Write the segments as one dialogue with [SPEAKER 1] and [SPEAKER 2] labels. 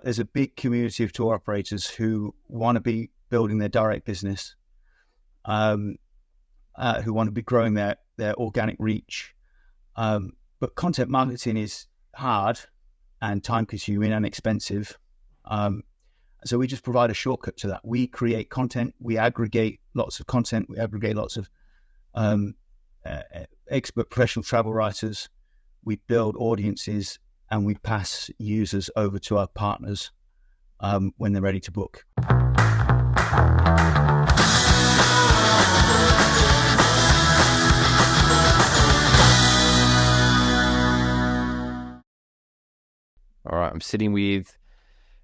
[SPEAKER 1] There's a big community of tour operators who want to be building their direct business, who want to be growing their organic reach. But content marketing is hard and time-consuming and expensive. So we just provide a shortcut to that. We create content, we aggregate lots of content, we aggregate lots of expert professional travel writers, we build audiences, and we pass users over to our partners when they're ready to book.
[SPEAKER 2] All right, I'm sitting with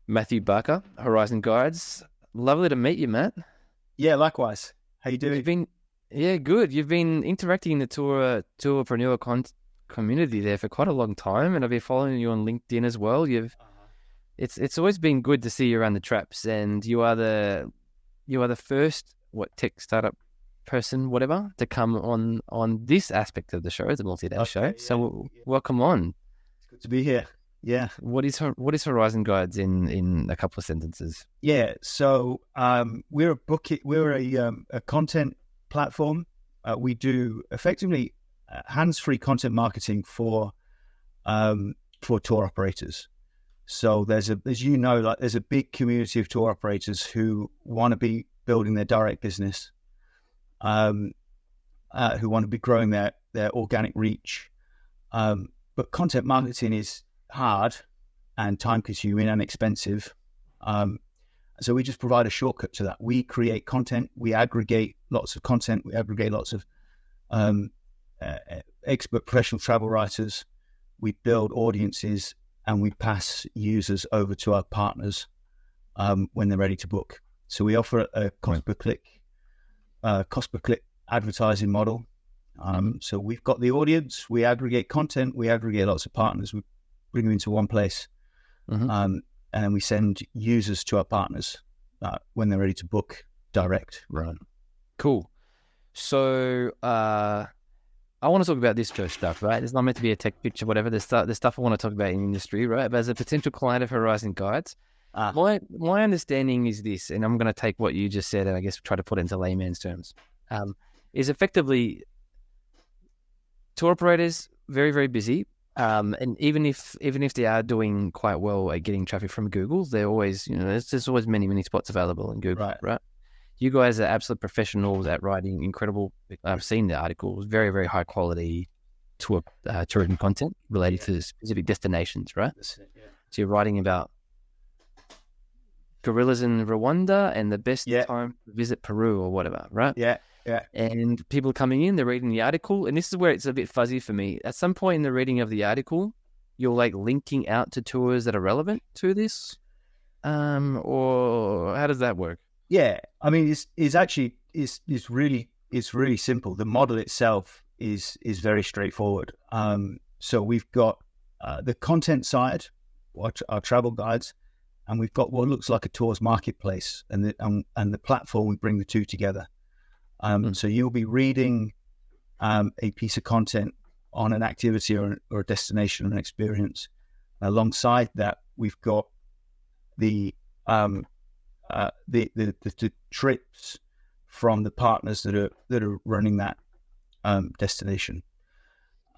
[SPEAKER 2] Matthew Barker, Horizon Guides. Lovely to meet you, Matt.
[SPEAKER 1] Yeah, likewise. How you doing?
[SPEAKER 2] Good. You've been interacting in the tourpreneur community there for quite a long time, and I've been following you on LinkedIn as well. It's always been good to see you around the traps, and you are the first tech startup person, whatever, to come on this aspect of the show, the multi-day show. So welcome on.
[SPEAKER 1] It's good to be here. Yeah.
[SPEAKER 2] What is Horizon Guides in a couple of sentences?
[SPEAKER 1] Yeah. So we're a content platform. We do effectively hands-free content marketing for tour operators. So there's a big community of tour operators who want to be building their direct business, who want to be growing their organic reach. But content marketing is hard and time-consuming and expensive. So we just provide a shortcut to that. We create content, we aggregate lots of content, we aggregate lots of expert professional travel writers, we build audiences, and we pass users over to our partners when they're ready to book. So we offer a cost per click advertising model. So we've got the audience, we aggregate content, we aggregate lots of partners, we bring them into one place, and then we send users to our partners when they're ready to book direct.
[SPEAKER 2] Right. Cool. So I want to talk about this first stuff, right? It's not meant to be a tech pitch or whatever. There's stuff I want to talk about in industry, right? But as a potential client of Horizon Guides, my understanding is this, and I'm going to take what you just said and I guess try to put it into layman's terms, is effectively tour operators very, very busy. And even if they are doing quite well at getting traffic from Google, they're always, there's always many spots available in Google, right? You guys are absolute professionals at writing incredible. I've seen the articles, very, very high quality tourism content related to specific destinations, right? So you're writing about gorillas in Rwanda and the best time to visit Peru or whatever, right?
[SPEAKER 1] Yeah.
[SPEAKER 2] And people coming in, they're reading the article, and this is where it's a bit fuzzy for me. At some point in the reading of the article, you're like linking out to tours that are relevant to this, or how does that work?
[SPEAKER 1] Yeah, I mean, it's really simple. The model itself is very straightforward. So we've got the content side, our travel guides, and we've got what looks like a tours marketplace, and the platform. We bring the two together. So you'll be reading a piece of content on an activity or a destination or an experience. Alongside that, we've got the trips from the partners that are running that destination,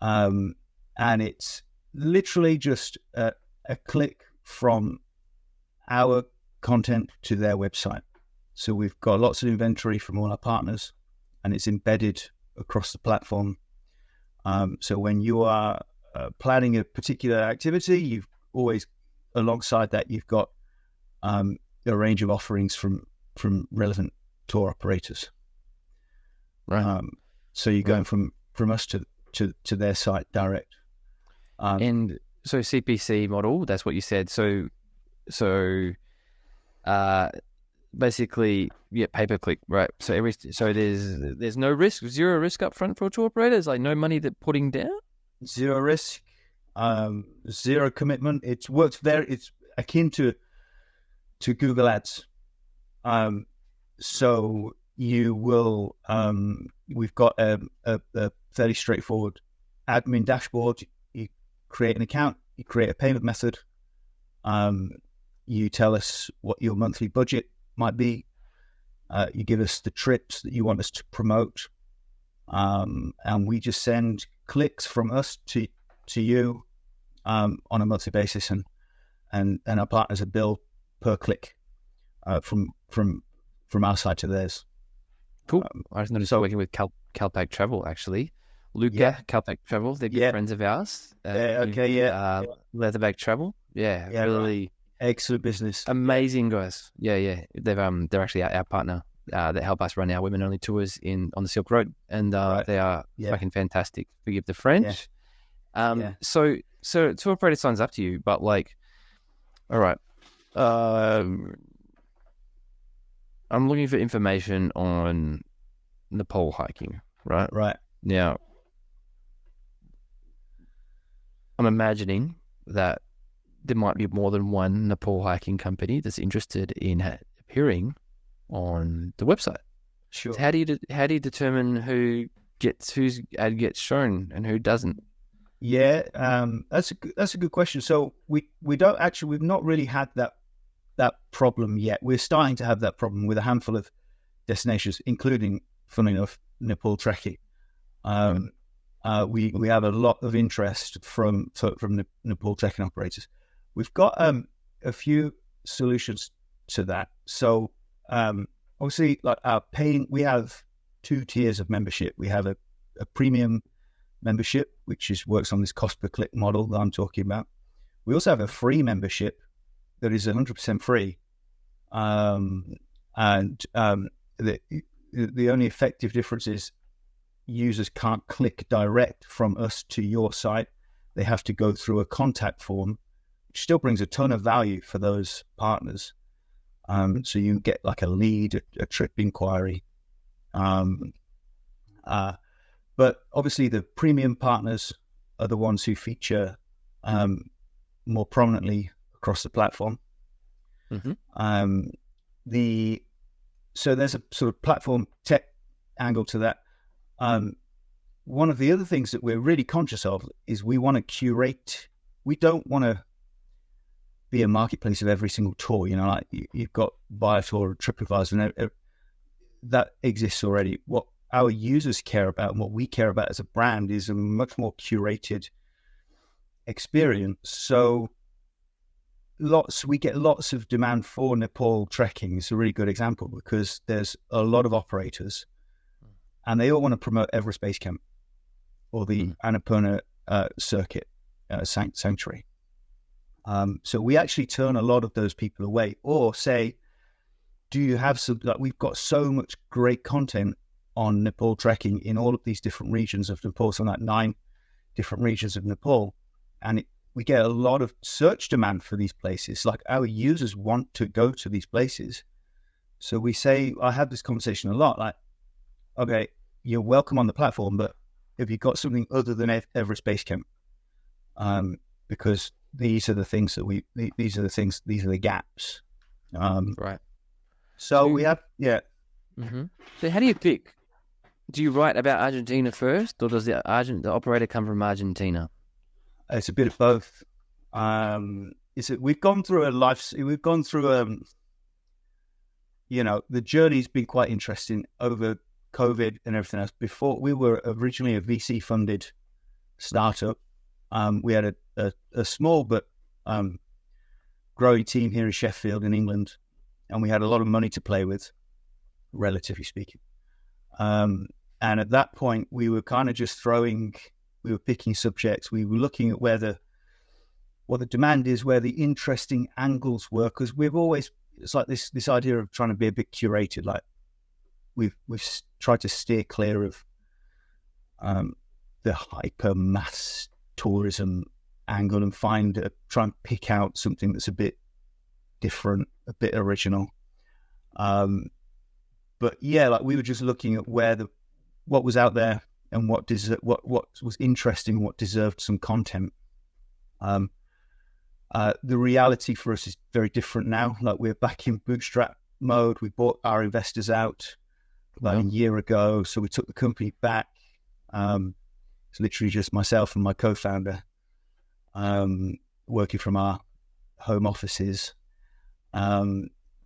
[SPEAKER 1] and it's literally just a click from our content to their website. So we've got lots of inventory from all our partners, and it's embedded across the platform. So when you are planning a particular activity, you've always, alongside that, you've got a range of offerings from relevant tour operators.
[SPEAKER 2] Right.
[SPEAKER 1] So you're going from us to their site direct.
[SPEAKER 2] And so CPC model, that's what you said. So basically, pay per click, right? So there's no risk, zero risk up front for tour operators, like no money that putting down?
[SPEAKER 1] Zero risk, zero commitment. It's akin to Google Ads. So you will, we've got a fairly straightforward admin dashboard. You create an account, you create a payment method, you tell us what your monthly budget might be. You give us the trips that you want us to promote, and we just send clicks from us to you on a monthly basis, and our partners are billed per click from our side to theirs.
[SPEAKER 2] Cool. I just noticed working with Calpac Travel, actually. Luca, Calpac Travel, they're good friends of ours. Leatherback Travel. Really
[SPEAKER 1] right. Excellent business.
[SPEAKER 2] Amazing guys. They're actually our partner that help us run our women-only tours on the Silk Road, and they are fucking fantastic. Forgive the French. So tour operator signs up to you, but like, all right, I'm looking for information on Nepal hiking, right?
[SPEAKER 1] Right.
[SPEAKER 2] Now, I'm imagining that there might be more than one Nepal hiking company that's interested in appearing on the website.
[SPEAKER 1] Sure.
[SPEAKER 2] So how do you determine whose ad gets shown and who doesn't?
[SPEAKER 1] Yeah, that's a good question. So we've not really had that problem yet. We're starting to have that problem with a handful of destinations, including, funnily enough, Nepal trekking. We have a lot of interest from Nepal trekking operators. We've got a few solutions to that. So obviously, like our paying, we have 2 tiers of membership. We have a premium membership, which works on this cost per click model that I'm talking about. We also have a free membership that is 100% free, and the only effective difference is users can't click direct from us to your site. They have to go through a contact form, which still brings a ton of value for those partners. So you get like a lead, a trip inquiry. But obviously the premium partners are the ones who feature more prominently across the platform.
[SPEAKER 2] Mm-hmm.
[SPEAKER 1] So there's a sort of platform tech angle to that. One of the other things that we're really conscious of is we want to curate. We don't want to be a marketplace of every single tour. You know, like you've got Viator or TripAdvisor, and that exists already. What our users care about and what we care about as a brand is a much more curated experience. So we get lots of demand for Nepal trekking. It's a really good example because there's a lot of operators and they all want to promote Everest Base Camp or the Annapurna circuit sanctuary. So we actually turn a lot of those people away, or say, do you have some, like, we've got so much great content on Nepal trekking in all of these different regions of Nepal, so like 9 different regions of Nepal. And we get a lot of search demand for these places. Like our users want to go to these places. So we say, I have this conversation a lot, like, okay, you're welcome on the platform, but have you got something other than Everest Base Camp? Because these are the things that these are the gaps.
[SPEAKER 2] Right.
[SPEAKER 1] So we have,
[SPEAKER 2] Mm-hmm. So how do you pick? Do you write about Argentina first, or does the operator come from Argentina?
[SPEAKER 1] It's a bit of both. We've gone through the journey's been quite interesting over COVID and everything else. Before, we were originally a VC funded startup. We had a small but growing team here in Sheffield in England, and we had a lot of money to play with, relatively speaking. And at that point, we were kind of just we were picking subjects. We were looking at what the demand is, where the interesting angles were, because it's like this idea of trying to be a bit curated. Like we've tried to steer clear of the hyper mass tourism angle and try and pick out something that's a bit different, a bit original. But yeah, like we were just looking at what was out there and what was interesting, what deserved some content. The reality for us is very different now. Like we're back in bootstrap mode. We bought our investors out about a year ago, so we took the company back. It's literally just myself and my co-founder working from our home offices.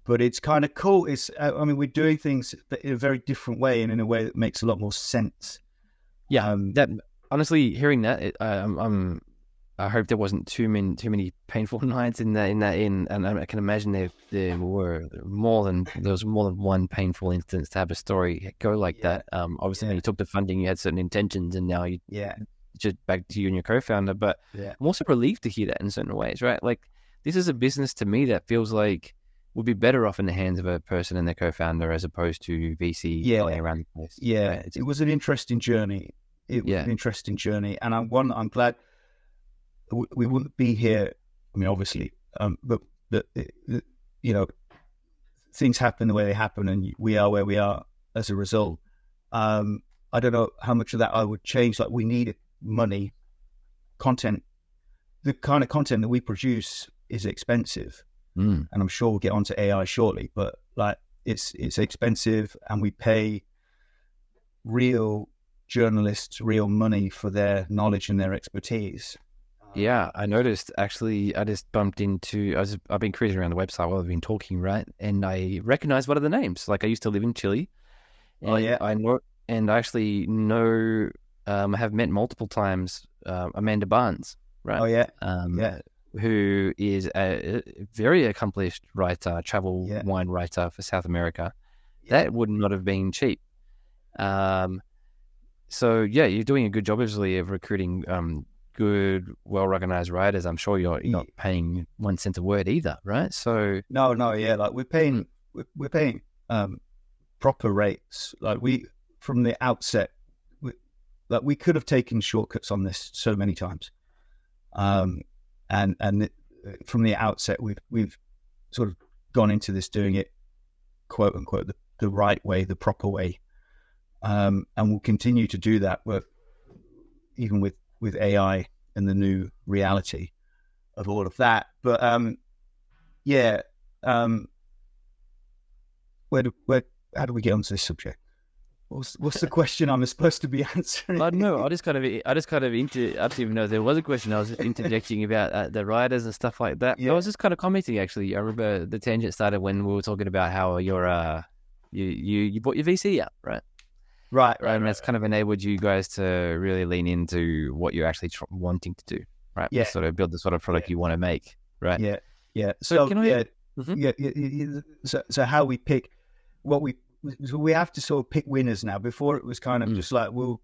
[SPEAKER 1] But it's kind of cool. I mean, we're doing things in a very different way and in a way that makes a lot more sense.
[SPEAKER 2] Yeah, that honestly, hearing that, I hope there wasn't too many painful nights in that, and I can imagine there was more than one painful instance to have a story go like that. Obviously, when you took the funding, you had certain intentions, and now you just back to you and your co-founder. But I'm also relieved to hear that in certain ways, right? Like, this is a business to me that feels like would be better off in the hands of a person and their co-founder as opposed to VC flying around the place.
[SPEAKER 1] Yeah,
[SPEAKER 2] right?
[SPEAKER 1] it was an interesting journny. It was an interesting journey, and I'm glad we wouldn't be here. I mean, obviously, but you know, things happen the way they happen, and we are where we are as a result. I don't know how much of that I would change. Like, we needed money, content. The kind of content that we produce is expensive, and I'm sure we'll get onto AI shortly. But like, it's expensive, and we pay real journalists real money for their knowledge and their expertise.
[SPEAKER 2] Yeah, I noticed actually. I just bumped into. I've been cruising around the website while I've been talking, right? And I recognized one of the names. Like, I used to live in Chile, and I know, and I actually know. I have met multiple times Amanda Barnes, right? Who is a very accomplished writer, travel wine writer for South America. That would not have been cheap. So yeah, you're doing a good job, obviously, of recruiting good, well-recognized writers. I'm sure you're not paying 1 cent a word either, right? So
[SPEAKER 1] no, like we're paying proper rates. Like, from the outset, we could have taken shortcuts on this so many times, and from the outset, we've sort of gone into this doing it, quote unquote, the right way, the proper way, and we'll continue to do that. But even with AI and the new reality of all of that. But how do we get onto this subject? What's the question I'm supposed to be answering?
[SPEAKER 2] I don't know. I just kind of I don't even know if there was a question. I was just interjecting about the writers and stuff like that. I was just kind of commenting, actually. I remember the tangent started when we were talking about how you bought your VC out, right?
[SPEAKER 1] Right.
[SPEAKER 2] And that's kind of enabled you guys to really lean into what you're actually wanting to do, right?
[SPEAKER 1] Yeah.
[SPEAKER 2] Sort of build the sort of product you want to make, right?
[SPEAKER 1] Yeah.
[SPEAKER 2] So can I?
[SPEAKER 1] So how we pick what we have to sort of pick winners now. Before, it was kind of just like we'll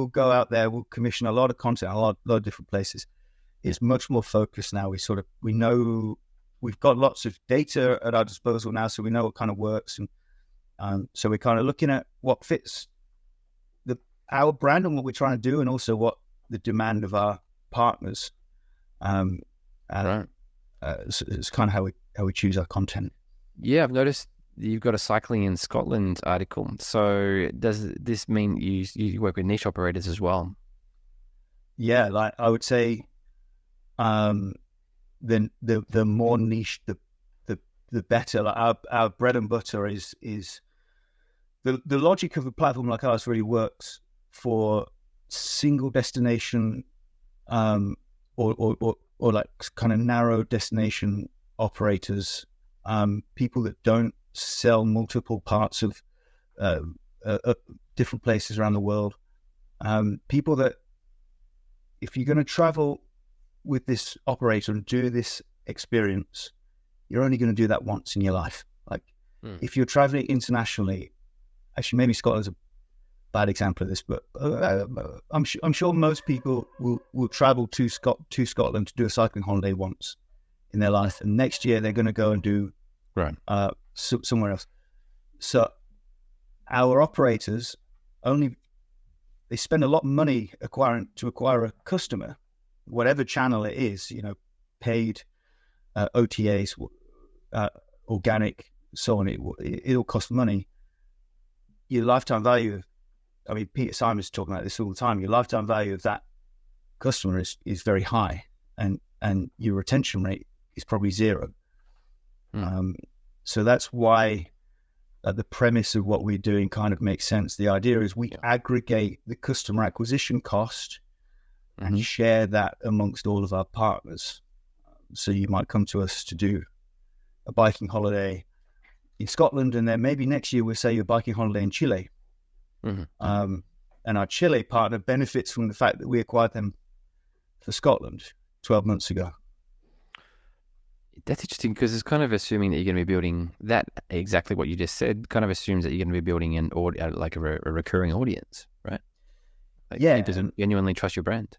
[SPEAKER 1] go out there, we'll commission a lot of content, a lot of different places. It's much more focused now. We know we've got lots of data at our disposal now, so we know what kind of works, and so we're kind of looking at what fits our brand and what we're trying to do, and also what the demand of our partners. It's kind of how we choose our content.
[SPEAKER 2] Yeah, I've noticed you've got a cycling in Scotland article. So does this mean you work with niche operators as well?
[SPEAKER 1] Yeah, like I would say, then the more niche, the better. Like our bread and butter is the logic of a platform like ours really works for single destination, or like kind of narrow destination operators, people that don't sell multiple parts of different places around the world, people that, if you're going to travel with this operator and do this experience, you're only going to do that once in your life. Like, if you're traveling internationally, actually maybe Scotland's a bad example of this, but I'm sure most people will travel to Scotland to do a cycling holiday once in their life, and next year they're going to go and do somewhere else. So our operators they spend a lot of money to acquire a customer, whatever channel it is, paid, OTAs, organic, so on. It'll cost money. Your lifetime value, Peter Simon's talking about this all the time. Your lifetime value of that customer is very high, and your retention rate is probably zero. So that's why the premise of what we're doing kind of makes sense. The idea is we aggregate the customer acquisition cost and share that amongst all of our partners. So you might come to us to do a biking holiday in Scotland, and then maybe next year we'll say you're biking holiday in Chile.
[SPEAKER 2] Mm-hmm.
[SPEAKER 1] And our Chile partner benefits from the fact that we acquired them for Scotland 12 months ago.
[SPEAKER 2] That's interesting because it's kind of assuming that you're going to be building that exactly what you just said. Kind of assumes that you're going to be building an like a recurring audience, right? Like
[SPEAKER 1] Yeah,
[SPEAKER 2] people genuinely trust your brand.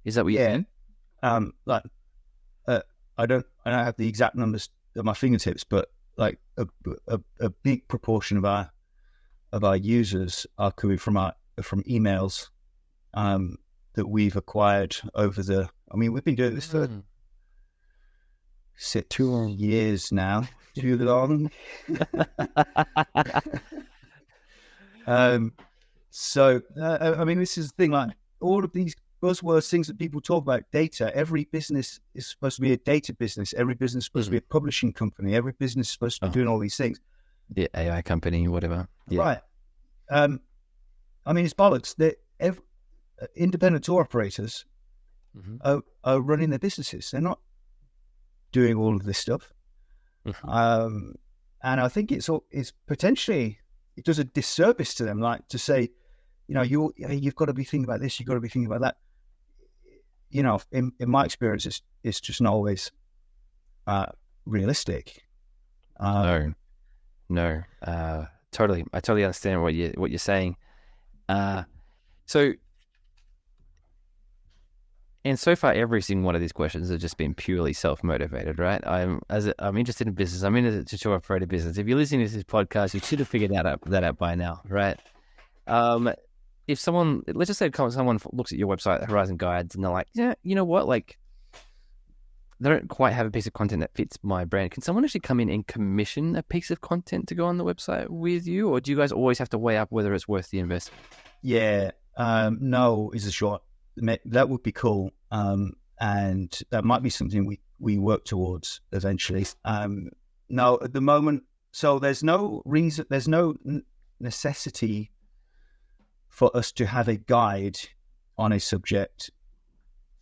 [SPEAKER 2] Is that what you
[SPEAKER 1] yeah.
[SPEAKER 2] think?
[SPEAKER 1] Like I don't have the exact numbers at my fingertips, but like a big proportion of our users are coming from emails that we've acquired over the. I mean, we've been doing this for 2 years now. Too long. So I mean, this is the thing. Like all of these buzzwords, things that people talk about, data. Every business is supposed to be a data business. Every business is supposed to be a publishing company. Every business is supposed to be doing all these things.
[SPEAKER 2] The AI company, whatever. Yeah.
[SPEAKER 1] Right. I mean, it's bollocks. Independent tour operators are running their businesses. They're not doing all of this stuff. And I think it's potentially, it does a disservice to them, like to say, you know, you've got to be thinking about this, you've got to be thinking about that. You know, in my experience, it's just not always realistic.
[SPEAKER 2] No. Totally. I totally understand what you're saying. And so far, every single one of these questions have just been purely self-motivated, right? I'm interested in business. I'm in a tour operator business. If you're listening to this podcast, you should have figured that out by now, right? If someone, let's just say someone looks at your website, Horizon Guides, and they're like, yeah, you know what? Like, they don't quite have a piece of content that fits my brand. Can someone actually come in and commission a piece of content to go on the website with you? Or do you guys always have to weigh up whether it's worth the investment?
[SPEAKER 1] Yeah, no is the short. That would be cool. And that might be something we work towards eventually. No, at the moment, so there's no reason, there's no necessity for us to have a guide on a subject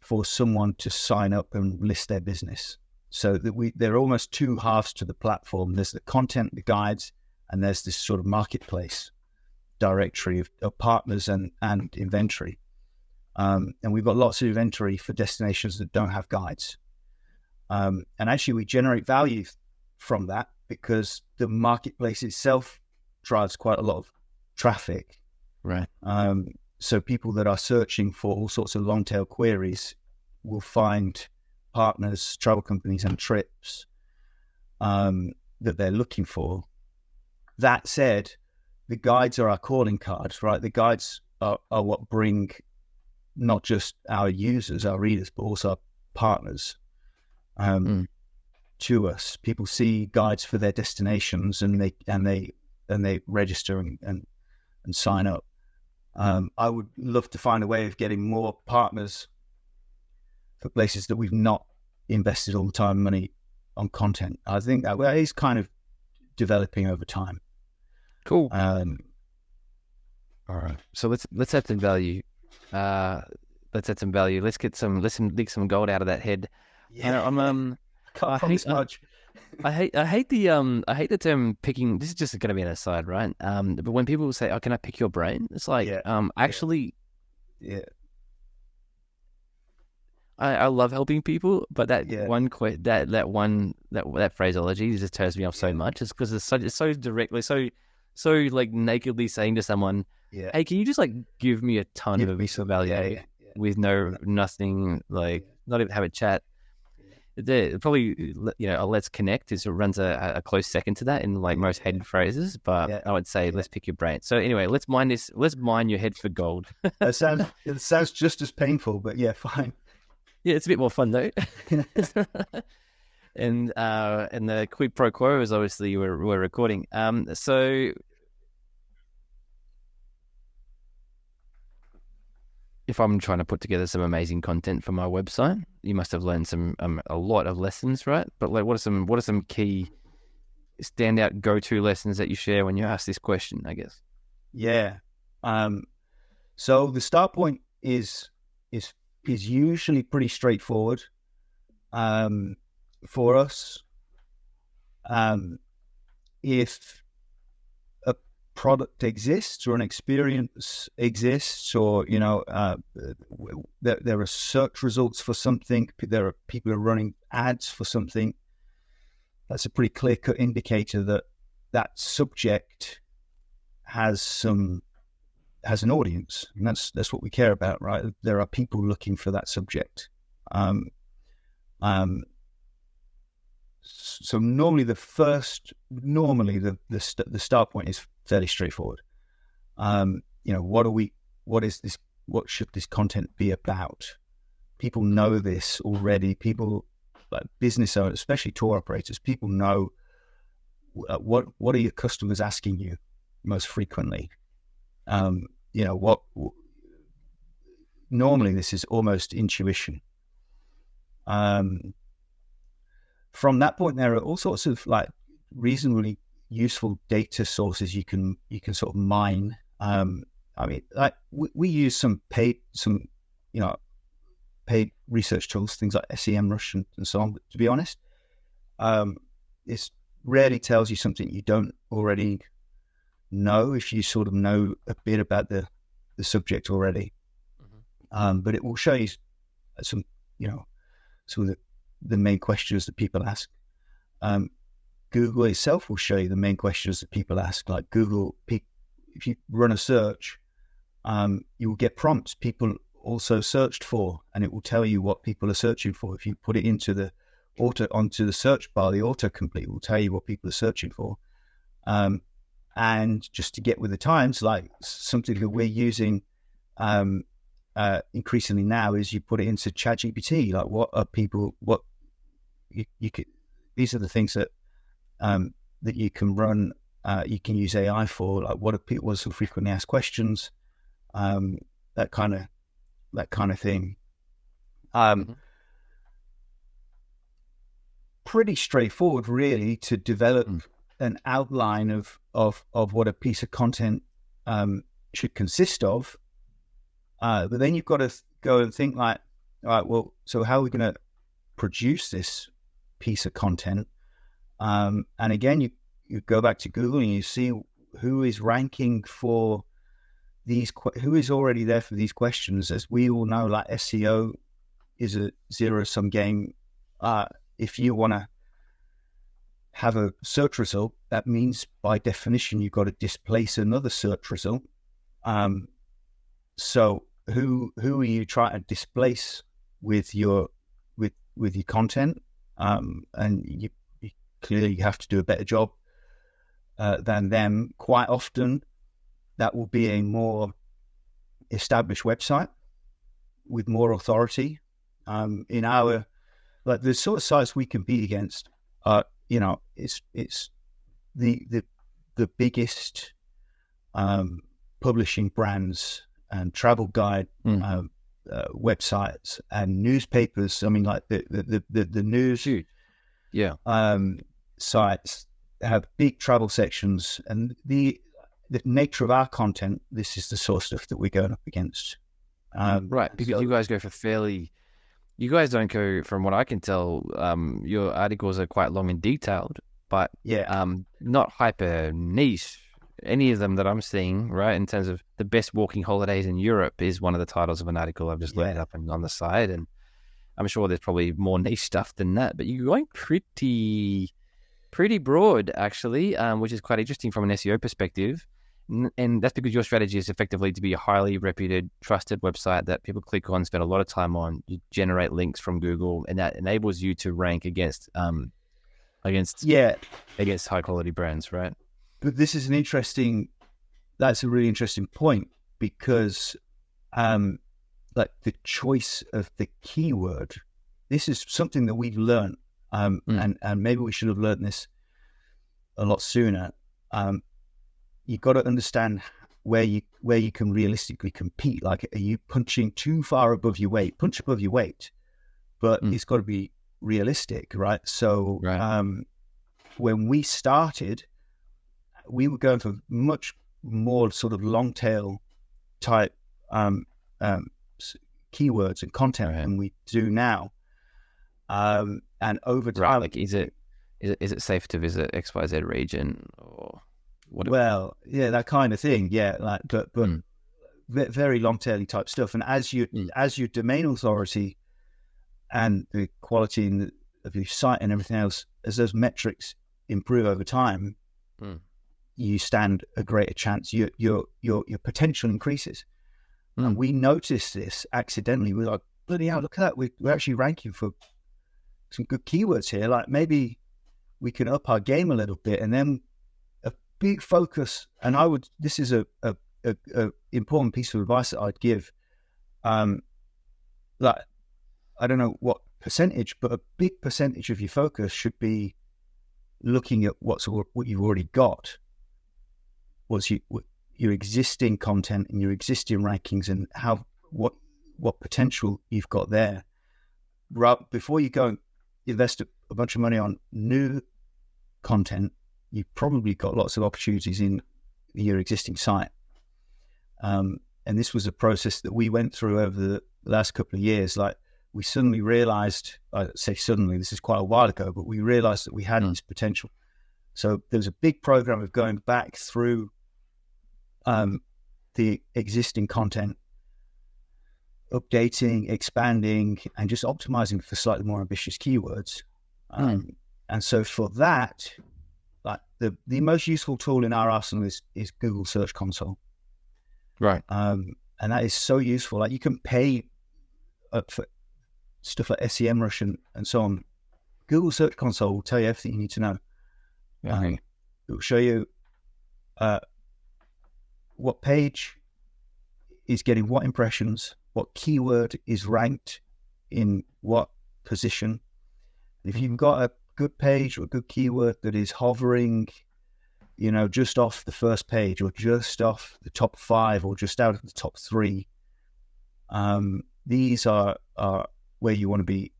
[SPEAKER 1] for someone to sign up and list their business. So that there are almost two halves to the platform. There's the content, the guides, and there's this sort of marketplace directory of partners and inventory. And we've got lots of inventory for destinations that don't have guides. And actually we generate value from that because the marketplace itself drives quite a lot of traffic.
[SPEAKER 2] Right.
[SPEAKER 1] So people that are searching for all sorts of long tail queries will find partners, travel companies and trips that they're looking for. That said, the guides are our calling cards, right? The guides are what bring not just our users, our readers, but also our partners to us. People see guides for their destinations and they register and sign up. I would love to find a way of getting more partners for places that we've not invested all the time and money on content. I think that is kind of developing over time.
[SPEAKER 2] Cool. All right. So let's add some value. Let's add some value. Let's dig some gold out of that head.
[SPEAKER 1] Yeah.
[SPEAKER 2] I hate
[SPEAKER 1] much.
[SPEAKER 2] I hate the term picking. This is just going to be an aside, right? But when people say, "Oh, can I pick your brain?" It's like, actually,
[SPEAKER 1] yeah.
[SPEAKER 2] I love helping people, but that phraseology just turns me off so much. It's because it's so directly, so like nakedly saying to someone, "Hey, can you just like give me a ton of value with nothing, like not even have a chat?" Probably, let's connect runs a close second to that in like most hated phrases, but I would say let's pick your brain. So anyway, let's mine your head for gold.
[SPEAKER 1] It sounds just as painful, but yeah, fine.
[SPEAKER 2] Yeah, it's a bit more fun though. And the quid pro quo is obviously we're recording. So if I'm trying to put together some amazing content for my website, you must have learned a lot of lessons, right? But like, what are some key standout go-to lessons that you share when you ask this question, I guess?
[SPEAKER 1] Yeah. So the start point is usually pretty straightforward. For us, If a product exists or an experience exists, or there are search results for something, there are people who are running ads for something, that's a pretty clear-cut indicator that that subject has an audience, and that's what we care about, right? There are people looking for that subject. So normally the start point is fairly straightforward. What should this content be about? People know this already. People, like business owners, especially tour operators, people know what are your customers asking you most frequently. Normally this is almost intuition. From that point, there are all sorts of like reasonably useful data sources you can sort of mine. Like we use some paid research tools, things like SEMrush and so on. But to be honest, this rarely tells you something you don't already know if you sort of know a bit about the subject already. But it will show you some of the main questions that people ask. Google itself will show you the main questions that people ask. Like Google, if you run a search, you will get prompts people also searched for, and it will tell you what people are searching for. If you put it onto the search bar, the autocomplete will tell you what people are searching for. And just to get with the times, like something that we're using increasingly now is you put it into ChatGPT. Like, what are people? What you could? These are the things that that you can run. You can use AI for. Like, what are people? What's some frequently asked questions? That kind of thing. Pretty straightforward, really, to develop an outline of what a piece of content should consist of. But then you've got to go and think like, all right, well, so how are we going to produce this piece of content? And again, you go back to Google and you see who is ranking for these, who is already there for these questions. As we all know, like SEO is a zero-sum game. If you want to have a search result, that means by definition you've got to displace another search result. So who are you trying to displace with your content? And you clearly have to do a better job than them. Quite often, that will be a more established website with more authority. In our, like, the sort of sites we compete against, it's the biggest publishing brands and travel guide websites and newspapers. I mean, like the news sites have big travel sections, and the nature of our content, this is the sort of stuff that we're going up against.
[SPEAKER 2] Right, because you guys go for you guys don't go, from what I can tell, your articles are quite long and detailed, but not hyper niche. Any of them that I'm seeing, right, in terms of the best walking holidays in Europe is one of the titles of an article I've just looked up and on the side, and I'm sure there's probably more niche stuff than that, but you're going pretty broad, actually, which is quite interesting from an SEO perspective. And that's because your strategy is effectively to be a highly reputed, trusted website that people click on, spend a lot of time on. You generate links from Google, and that enables you to rank against high quality brands, right?
[SPEAKER 1] But this is that's a really interesting point, because like the choice of the keyword, this is something that we've learned, and maybe we should have learned this a lot sooner. You've got to understand where you can realistically compete. Like, are you punching too far above your weight? Punch above your weight, but it's got to be realistic, right? So when we started, we were going for much more sort of long tail type keywords and content than we do now. And over time,
[SPEAKER 2] like, is it is it safe to visit XYZ region or whatever?
[SPEAKER 1] Well, yeah, that kind of thing. Yeah, like, but
[SPEAKER 2] Mm,
[SPEAKER 1] very long taily type stuff. And as
[SPEAKER 2] mm,
[SPEAKER 1] your domain authority and the quality of your site and everything else, as those metrics improve over time,
[SPEAKER 2] mm,
[SPEAKER 1] you stand a greater chance. Your potential increases. And
[SPEAKER 2] mm.
[SPEAKER 1] we noticed this accidentally. We're like, bloody hell, look at that. We're actually ranking for some good keywords here. Like, maybe we can up our game a little bit. And then a big focus, and this is a important piece of advice that I'd give. Like, I don't know what percentage, but a big percentage of your focus should be looking at what you've already got. What's your existing content and your existing rankings, and what potential you've got there. Before you go and invest a bunch of money on new content, you've probably got lots of opportunities in your existing site. And this was a process that we went through over the last couple of years. Like, we suddenly realized, I say suddenly, this is quite a while ago, but we realized that we had this potential. So there was a big program of going back through the existing content, updating, expanding, and just optimizing for slightly more ambitious keywords. And so for that, like, the most useful tool in our arsenal is Google Search Console.
[SPEAKER 2] Right.
[SPEAKER 1] And that is so useful. Like, you can pay for stuff like SEMrush and so on. Google Search Console will tell you everything you need to know. It will show you what page is getting what impressions, what keyword is ranked in what position. If you've got a good page or a good keyword that is hovering, just off the first page, or just off the top 5, or just out of the top 3, these are where you want to be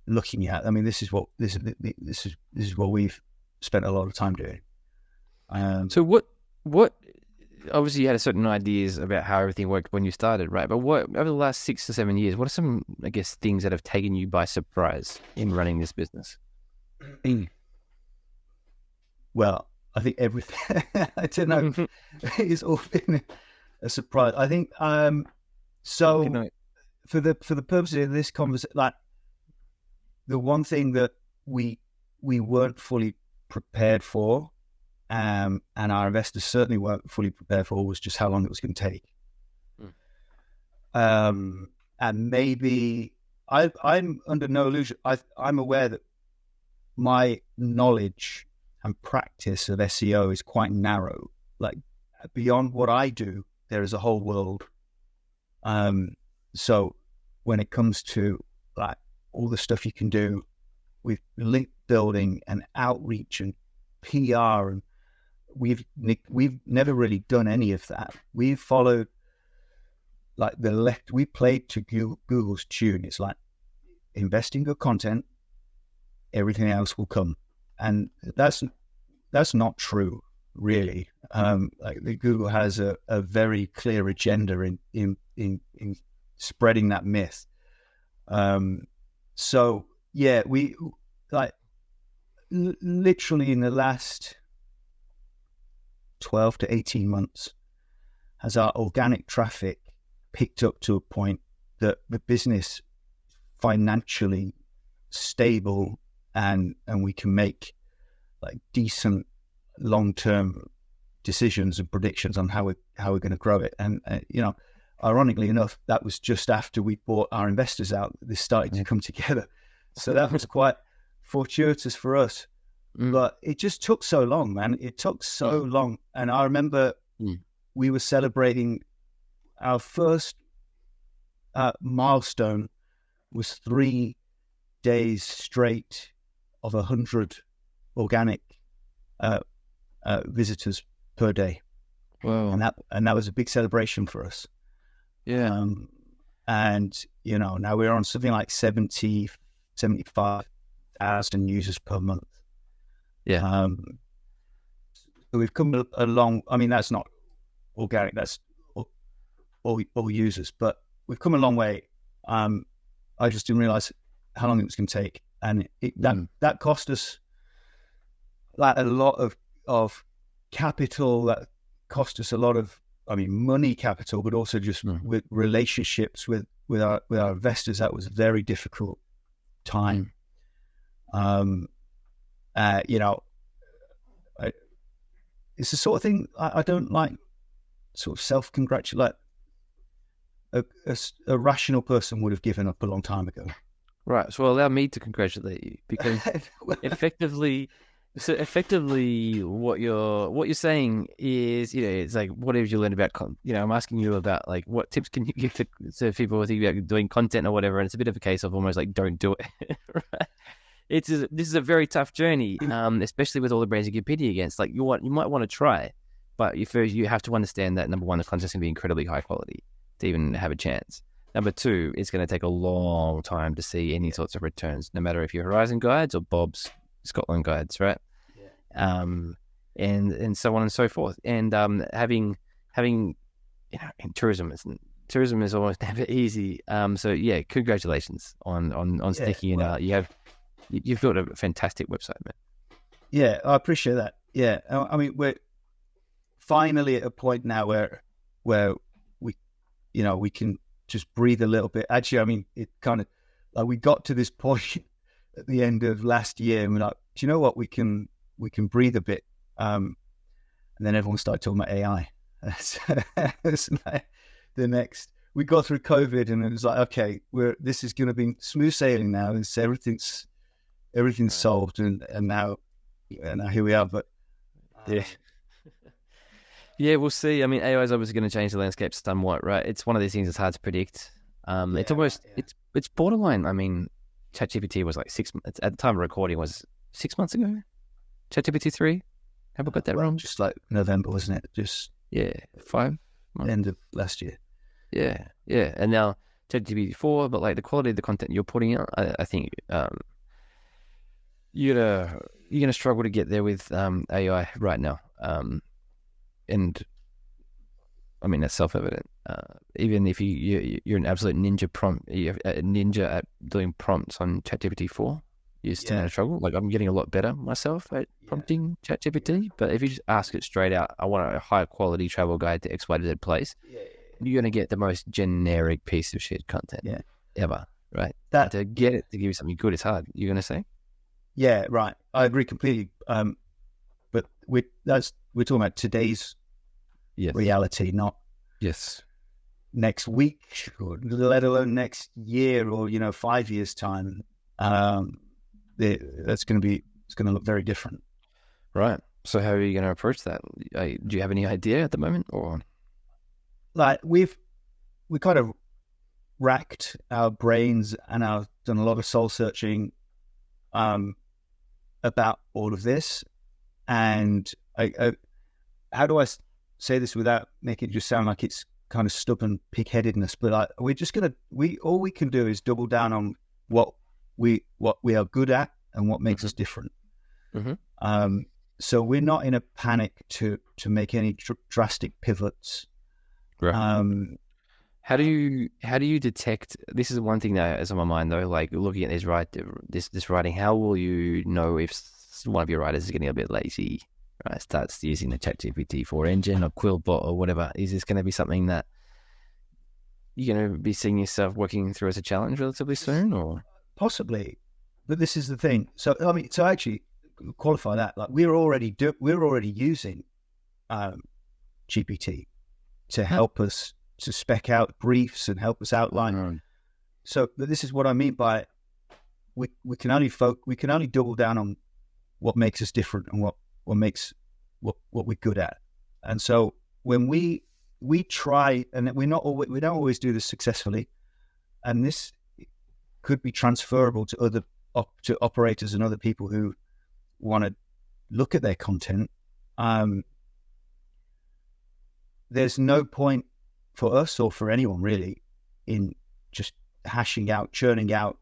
[SPEAKER 1] looking at. I mean, this is what we've spent a lot of time doing.
[SPEAKER 2] So what? Obviously, you had certain ideas about how everything worked when you started, right? But what, over the last 6 to 7 years, what are some, I guess, things that have taken you by surprise in running this business?
[SPEAKER 1] Well, I think everything. I don't know. It's all been a surprise. I think. So for the purposes of this conversation, like, the one thing that we weren't fully prepared for, and our investors certainly weren't fully prepared for, was just how long it was going to take. And maybe I'm under no illusion. I'm aware that my knowledge and practice of SEO is quite narrow. Like, beyond what I do, there is a whole world. So when it comes to, like, all the stuff you can do with link building and outreach and PR, and we've never really done any of that. We've followed, like, we played to Google's tune. It's like, invest in good content, everything else will come. And that's not true, really. Like, Google has a very clear agenda in spreading that myth. So yeah, we, like, literally in the last 12 to 18 months, has our organic traffic picked up to a point that the business financially stable, and we can make, like, decent long-term decisions and predictions on how we're going to grow it. And ironically enough, that was just after we bought our investors out. This started to come together, so that was quite fortuitous for us. But it just took so long, man. It took so long. And I remember we were celebrating our first milestone was 3 days straight of 100 organic visitors per day.
[SPEAKER 2] Wow.
[SPEAKER 1] And that was a big celebration for us.
[SPEAKER 2] Yeah.
[SPEAKER 1] And now we're on something like 75,000 users per month.
[SPEAKER 2] Yeah.
[SPEAKER 1] So we've come a long. I mean, that's not organic. That's all users, but we've come a long way. I just didn't realize how long it was going to take, and that cost us like a lot of capital that cost us a lot of, I mean, money capital, but also just with relationships with our investors. That was a very difficult time. You know, it's the sort of thing I don't like. Sort of self-congratulate. A rational person would have given up a long time ago.
[SPEAKER 2] Right. So allow me to congratulate you, because effectively, what you're saying is, you know, it's like, what have you learned about, you know, I'm asking you about, like, what tips can you give to people who think about doing content or whatever, and it's a bit of a case of almost like, don't do it. Right? This is a very tough journey, especially with all the brands you compete against. Like, you might want to try, but you have to understand that, number one, the content's going to be incredibly high quality to even have a chance. Number two, it's going to take a long time to see any sorts of returns, no matter if you're Horizon Guides or Bob's Scotland Guides, right? Yeah. And so on and so forth. And having you know, in tourism is almost never easy. So yeah, congratulations on sticking it out. You've built a fantastic website, man.
[SPEAKER 1] Yeah, I appreciate that. Yeah, I mean, we're finally at a point now where we, you know, we can just breathe a little bit. Actually, I mean, it kind of, like, we got to this point at the end of last year, and we're like, do you know what? We can breathe a bit. And then everyone started talking about AI. It's like the next. We got through COVID, and it was like, okay, this is going to be smooth sailing now. It's everything's solved, and now here we are. But
[SPEAKER 2] yeah. Yeah, we'll see. I mean, AI is obviously going to change the landscape somewhat, right? It's one of these things that's hard to predict. It's almost it's borderline. I mean, ChatGPT was like 6 months at the time of recording, was 6 months ago. ChatGPT 3. Have I got that wrong?
[SPEAKER 1] Just like November, wasn't it? Just
[SPEAKER 2] 5 months.
[SPEAKER 1] End of last year.
[SPEAKER 2] Yeah, and now ChatGPT 4. But like the quality of the content you're putting out, I think you're gonna struggle to get there with AI right now. And I mean, that's self-evident. Even if you're an absolute ninja at doing prompts on ChatGPT 4, you're still gonna struggle. Like, I'm getting a lot better myself at prompting ChatGPT, but if you just ask it straight out, I want a high quality travel guide to X, Y, Z place, you're gonna get the most generic piece of shit content ever, right? That to get it to give you something good is hard. You're gonna say?
[SPEAKER 1] Yeah, right. I agree completely. But we're talking about today's reality, not next week, or let alone next year, or 5 years time. It's going to look very different.
[SPEAKER 2] Right. So how are you going to approach that? Do you have any idea at the moment, or
[SPEAKER 1] like we kind of racked our brains and I've done a lot of soul searching about all of this, and how do I say this without making it just sound like it's kind of stubborn pig-headedness? But all we can do is double down on what we are good at and what makes us different. So we're not in a panic to make any drastic pivots.
[SPEAKER 2] Right. How do you detect? This is one thing that is on my mind, though. Like, looking at this writing, how will you know if one of your writers is getting a bit lazy, right? Starts using the ChatGPT 4 engine or Quillbot or whatever? Is this going to be something that you're going to be seeing yourself working through as a challenge relatively soon, or
[SPEAKER 1] possibly? But this is the thing. So I mean, to actually qualify that, like, we're already using GPT to help us to spec out briefs and help us outline. So, but this is what I mean by we can only double down on what makes us different and what we're good at. And so when we try, and we don't always do this successfully, and this could be transferable to to operators and other people who want to look at their content. There's no point for us, or for anyone really, in just churning out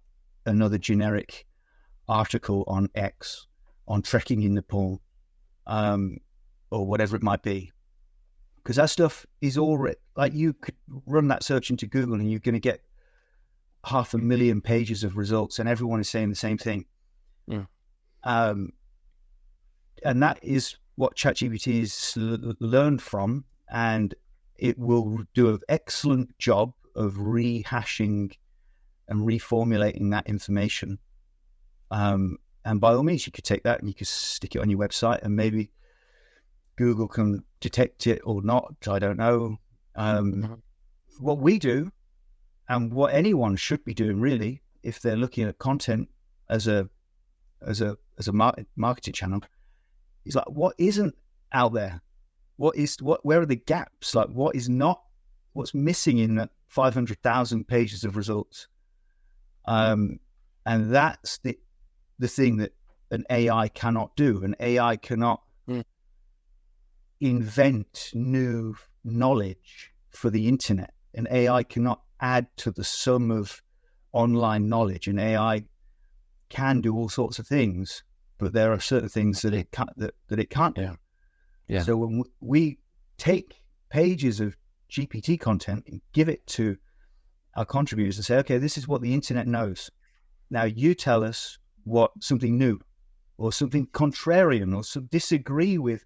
[SPEAKER 1] another generic article on X, on trekking in Nepal, or whatever it might be, because that stuff is already, like, you could run that search into Google and you're going to get 500,000 pages of results, and everyone is saying the same thing. and that is what ChatGPT is learned from, and it will do an excellent job of rehashing and reformulating that information. And by all means, you could take that and you could stick it on your website, and maybe Google can detect it or not. I don't know. What we do, and what anyone should be doing, really, if they're looking at content as a marketing channel, is like, what isn't out there? Where are the gaps? Like, what's missing in that 500,000 pages of results? And that's the thing that an AI cannot do. An AI cannot invent new knowledge for the internet. An AI cannot add to the sum of online knowledge. An AI can do all sorts of things, but there are certain things that it can't do.
[SPEAKER 2] Yeah.
[SPEAKER 1] So when we take pages of GPT content and give it to our contributors and say, okay, this is what the internet knows. Now you tell us what something new or something contrarian or some disagree with